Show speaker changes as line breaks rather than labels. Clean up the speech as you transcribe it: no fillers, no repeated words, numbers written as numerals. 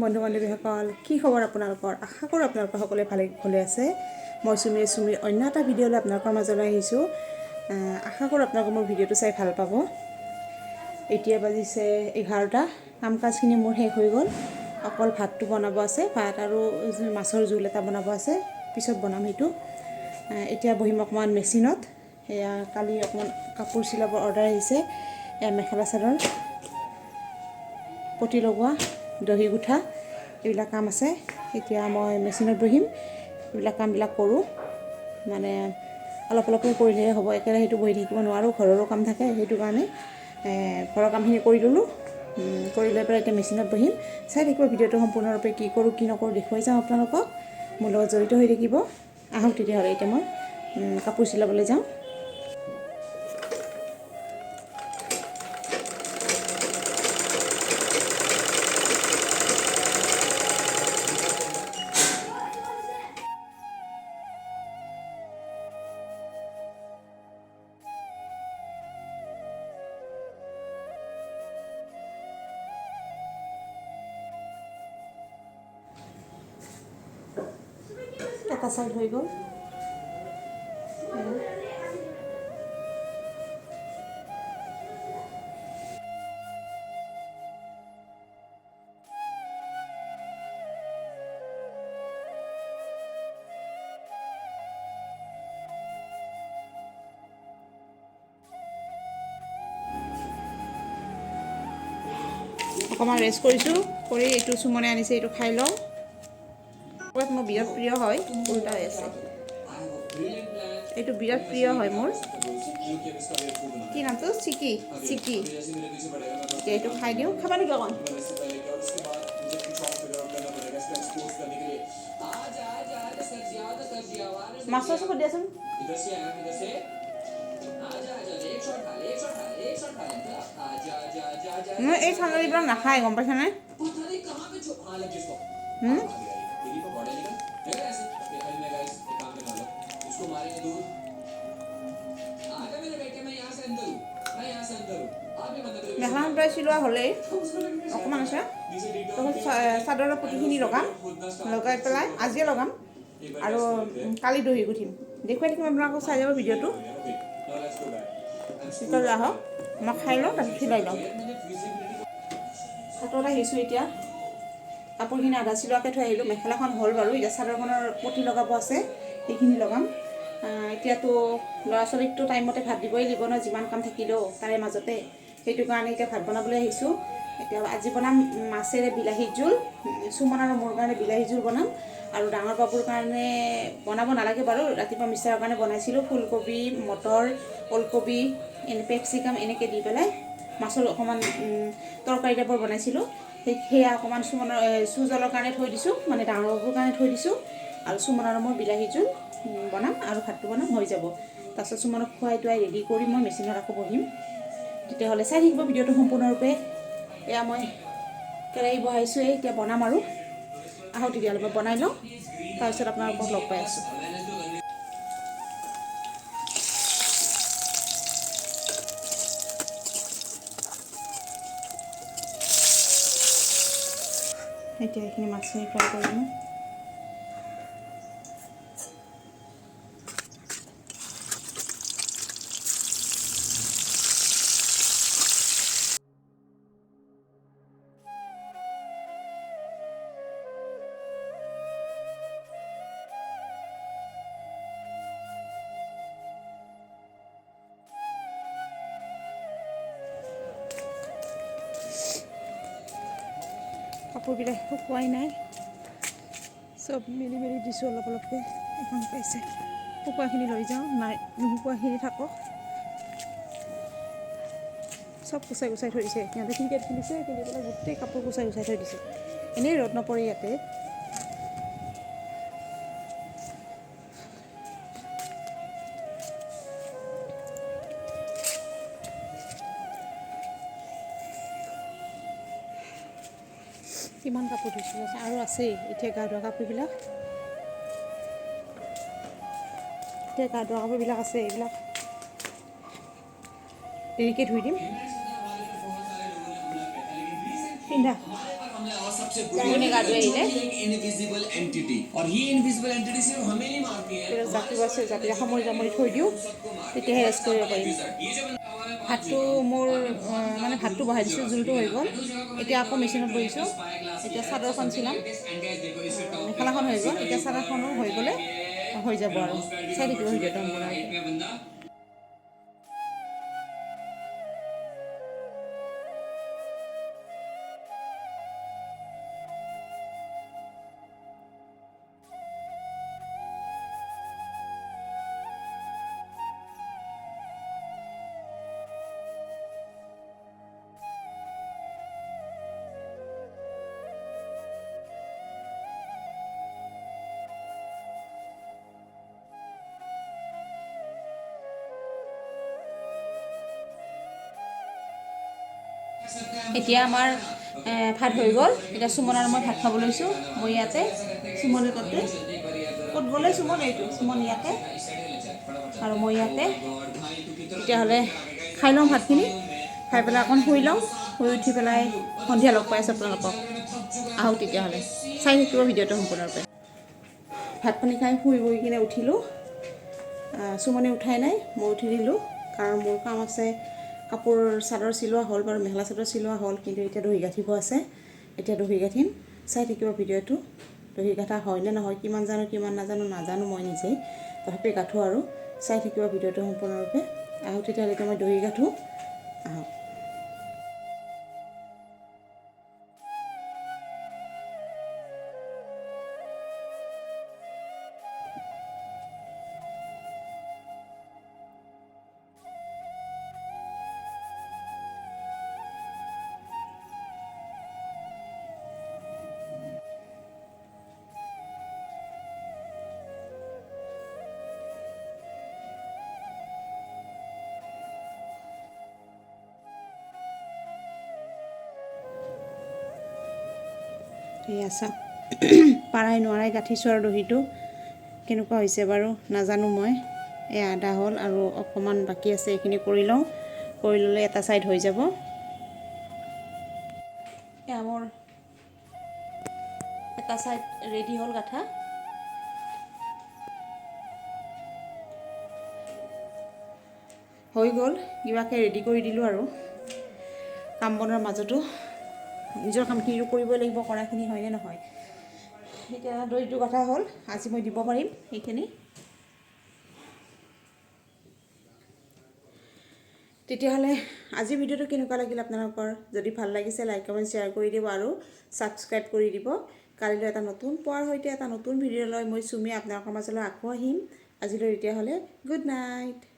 বন্ধু বান্ধৱীসকল কি খবৰ আপোনালোকৰ আশা কৰোঁ আপোনালোক সকলোৱে ভালে আছে মই সুমিৰ অন্য এটা ভিডিঅ'লৈ আপোনালোকৰ মাজলৈ আহিছোঁ আশা কৰোঁ আপোনালোকে মোৰ ভিডিঅ'টো চাই ভাল পাব এতিয়া বাজিছে 11টা কাম কাজখিনি মোৰ শেষ হৈ গ'ল অকল ভাতটো বনাব আছে ভাত আৰু মাছৰ জোল এটা বনাব আছে পিছত বনাম সেইটো এতিয়া বহিম অকমান মেচিনত এয়া কালি অকমান কাপোৰ চিলাবৰ অৰ্ডাৰ আহিছে এয়া মেখেলা চাদৰ পটি লগোৱা দহি গুঠা এইবিলাক কাম আছে এতিয়া মই মেচিনত বহিম এইবিলাক কামবিলাক কৰোঁ মানে অলপ কৰিলেহে হ'ব একেবাৰে সেইটো বহি থাকিব নোৱাৰোঁ ঘৰৰো কাম থাকে সেইটো কাৰণে ঘৰৰ কামখিনি কৰি ল'লোঁ কৰি লৈ পেলাই এতিয়া মেচিনত বহিম চাই থাকিব ভিডিঅ'টো সম্পূৰ্ণৰূপে কি কৰোঁ কি নকৰোঁ দেখুৱাই যাওঁ আপোনালোকক মোৰ লগত জড়িত হৈ থাকিব আহক তেতিয়াহ'লে এতিয়া মই কাপোৰ চিলাবলৈ যাওঁ এটা সাইড হৈ গ'ল অকণমান ৰেষ্ট কৰিছোঁ কৰি এইটো সুমনে আনিছে এইটো খাই লওঁ মোৰ বিৰাট প্ৰিয় হয় উল্টা হৈ আছে এইটো বিৰাট প্ৰিয় হয় মোৰ কি নামটো চিকি এতিয়া এইটো খাই দিওঁ খাবা নেকি অকণ মাছৰ চকু দিয়াচোন এই ঠাণ্ডাবিলাক নাখায় গম পাইছানে মেখেলাখন প্ৰায় চিলোৱা হ'লেই অকণমান আছে তাৰপিছত চাদৰৰ পুতিখিনি লগাই পেলাই আজিয়ে লগাম আৰু কালি দহি গুঠিম দেখুৱাই থাকিম আপোনালোকক চাই যাব ভিডিঅ'টো তেতিয়া আহক মই খাই লওঁ তাৰপিছত চিলাই লওঁ হাতত আহিছোঁ এতিয়া কাপোৰখিনি আধা চিলোৱাকৈ থৈ আহিলোঁ মেখেলাখন হ'ল বাৰু এতিয়া চাদৰখনৰ পটি লগাব আছে সেইখিনি লগাম এতিয়াতো ল'ৰা ছোৱালীকতো টাইমতে ভাত দিবই লাগিব ন যিমান কাম থাকিলেও তাৰে মাজতে সেইটো কাৰণে এতিয়া ভাত বনাবলৈ আহিছোঁ এতিয়া আজি বনাম মাছেৰে বিলাহীৰ জোল সুমন আৰু মোৰ কাৰণে বিলাহীৰ জোল বনাম আৰু ডাঙৰ বাবুৰ কাৰণে বনাব নালাগে বাৰু ৰাতিপুৱা মিষ্টাৰৰ কাৰণে বনাইছিলোঁ ফুলকবি মটৰ ওলকবি পেপচিকাম এনেকৈ দি পেলাই মাছৰ অকণমান তৰকাৰী টাইপৰ বনাইছিলোঁ সেয়া অকণমান সুমনৰ চুজলৰ কাৰণে থৈ দিছোঁ মানে ডাঙৰ বাবুৰ কাৰণে থৈ দিছোঁ আৰু সুমন আৰু মোৰ বিলাহী জোল বনাম আৰু ভাতটো বনাম হৈ যাব তাৰপিছত সুমনক খুৱাই টুৱাই ৰেডি কৰি মই মেচিনত আকৌ বহিম তেতিয়াহ'লে চাই থাকিব ভিডিঅ'টো সম্পূৰ্ণৰূপে এয়া মই কেৰাহী বহাইছোঁ এতিয়া বনাম আৰু আহক তেতিয়াহ'লে মই বনাই লওঁ তাৰপিছত আপোনালোকক লগ পাই আছোঁ এতিয়া এইখিনি মাছখিনি ফ্ৰাই কৰি দিওঁ কাপোৰবিলাক শুকুৱাই নাই চব মেলি দিছোঁ অলপকৈ এখন পাইছে শুকুৱাখিনি লৈ যাওঁ নাই নুশুকুৱাখিনি থাকক চব গুচাই থৈ দিছে সিহঁতে ক্ৰিকেট খেলিছে খেলি পেলাই গোটেই কাপোৰ গুচাই থৈ দিছে এনেই ৰ'দ নপৰে ইয়াতে কিমান কাপোৰ ধুইছোঁ আৰু আছেই এতিয়া গা ধোৱা কাপোৰবিলাক আছে এইবিলাক দেৰিকৈ ধুই দিম পিন্ধা
सबसे बुरी इनविजिबल एंटिटी और ये इनविजिबल एंटिटी सिर्फ हमें नहीं मारती है
জাপি সামৰি জামৰি থৈ দিওঁ তেতিয়াহে ৰেষ্ট কৰিব পাৰিম ভাতটো মোৰ মানে ভাতটো বহাই দিছোঁ জোলটো হৈ গ'ল এতিয়া আকৌ মেচিনত বহিছোঁ এতিয়া চাদৰখন চিলাম মেখেলাখন হৈ গ'ল এতিয়া চাদৰখনো হৈ গ'লে হৈ যাব আৰু চাই থাকিব ভিডিঅ'টো সম্পূৰ্ণৰূপে এতিয়া আমাৰ ভাত হৈ গ'ল এতিয়া সুমন আৰু মই ভাত খাব লৈছোঁ মই ইয়াতে সুমনে তাতে ক'ত গ'লে সুমন এইটো সুমন ইয়াতে আৰু মই ইয়াতে তেতিয়াহ'লে খাই লওঁ ভাতখিনি খাই পেলাই অকণ শুই লওঁ শুই উঠি পেলাই সন্ধিয়া লগ পাই আছোঁ আপোনালোকক আহক তেতিয়াহ'লে চাই থাকিব ভিডিঅ'টো সম্পূৰ্ণৰূপে ভাত পানী খাই শুই বহি কিনে উঠিলোঁ সুমনে উঠাই নাই মই উঠি দিলোঁ কাৰণ মোৰ কাম আছে কাপোৰ চাদৰ চিলোৱা হ'ল বাৰু মেখেলা চাদৰ চিলোৱা হ'ল কিন্তু এতিয়া দহি গাঁঠিব আছে এতিয়া দহি গাঁঠিম চাই থাকিব ভিডিঅ'টো দহি গাঁঠা হয়নে নহয় কিমান জানো কিমান নাজানো মই নিজেই তথাপি গাঁঠো আৰু চাই থাকিব ভিডিঅ'টো সম্পূৰ্ণৰূপে আহক তেতিয়ালৈকে মই দহি গাঁঠো আহক এয়া চাওক পাৰাই নোৱাৰাই গাঁঠিছোঁ আৰু দহিটো কেনেকুৱা হৈছে বাৰু নাজানো মই এয়া আধা হ'ল আৰু অকণমান বাকী আছে এইখিনি কৰি লওঁ কৰি ল'লে এটা ছাইড হৈ যাব এয়া মোৰ এটা ছাইড ৰেডি হ'ল গাঁঠা হৈ গ'ল কিবাকৈ ৰেডি কৰি দিলোঁ আৰু কাম বনৰ মাজতো নিজৰ কামখিনিও কৰিবই লাগিব কৰাখিনি হয়নে নহয় এতিয়া দহিটো কথা হ'ল আজি মই দিব পাৰিম সেইখিনি তেতিয়াহ'লে আজি ভিডিঅ'টো কেনেকুৱা লাগিল আপোনালোকৰ যদি ভাল লাগিছে লাইক কমেণ্ট শ্বেয়াৰ কৰি দিব আৰু ছাবস্ক্ৰাইব কৰি দিব কালিলৈ এটা নতুন পোৱাৰ সৈতে এটা নতুন ভিডিঅ' লৈ মই চুমি আপোনালোকৰ মাজলৈ আকৌ আহিম আজিলৈ তেতিয়াহ'লে গুড নাইট